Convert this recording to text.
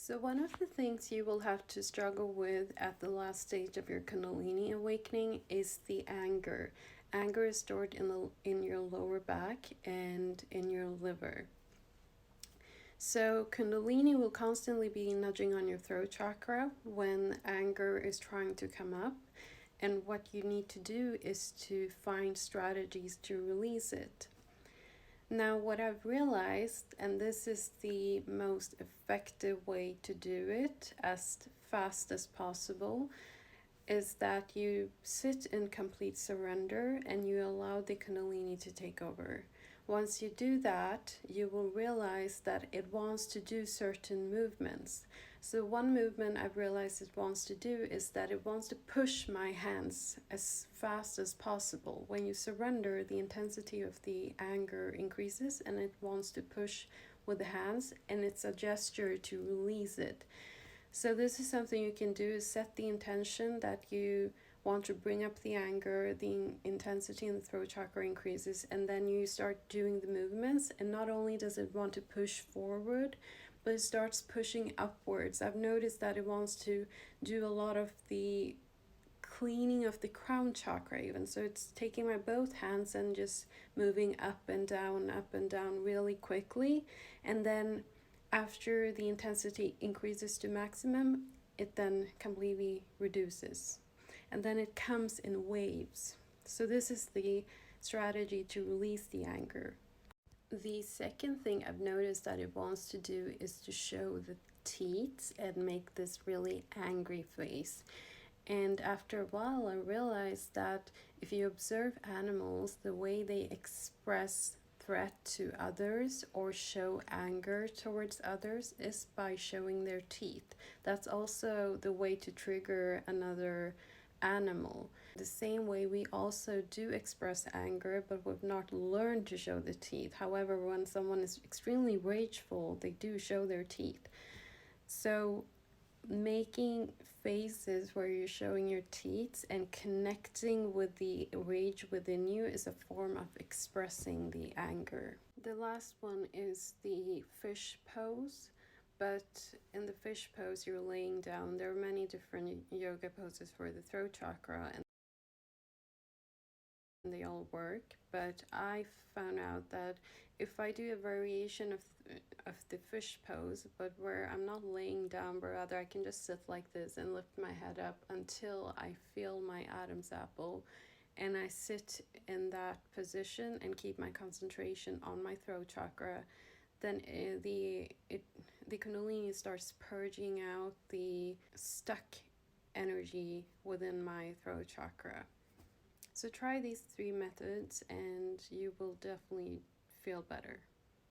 So one of the things you will have to struggle with at the last stage of your Kundalini awakening is the anger. Anger is stored in your lower back and in your liver. So Kundalini will constantly be nudging on your throat chakra when anger is trying to come up. And what you need to do is to find strategies to release it. Now, what I've realized, and this is the most effective way to do it as fast as possible, is that you sit in complete surrender and you allow the Kundalini to take over. Once you do that, you will realize that it wants to do certain movements. So one movement I've realized it wants to do is that it wants to push my hands as fast as possible. When you surrender, the intensity of the anger increases and it wants to push with the hands, and it's a gesture to release it. So this is something you can do, is set the intention that you want to bring up the anger, the intensity in the throat chakra increases, and then you start doing the movements, and not only does it want to push forward, but it starts pushing upwards. I've noticed that it wants to do a lot of the cleaning of the crown chakra even. So it's taking my both hands and just moving up and down really quickly, and then after the intensity increases to maximum, it then completely reduces. And then it comes in waves. So this is the strategy to release the anger. The second thing I've noticed that it wants to do is to show the teeth and make this really angry face. And after a while, I realized that if you observe animals, the way they express threat to others or show anger towards others is by showing their teeth. That's also the way to trigger another animal. The same way we also do express anger, but we've not learned to show the teeth. However, when someone is extremely rageful, they do show their teeth. So making faces where you're showing your teeth and connecting with the rage within you is a form of expressing the anger. The last one is the fish pose, but in the fish pose you're laying down. There are many different yoga poses for the throat chakra and they all work, but I found out that if I do a variation of the fish pose, but where I'm not laying down, but rather I can just sit like this and lift my head up until I feel my Adam's apple, and I sit in that position and keep my concentration on my throat chakra, then the Kundalini starts purging out the stuck energy within my throat chakra. So try these 3 methods and you will definitely feel better.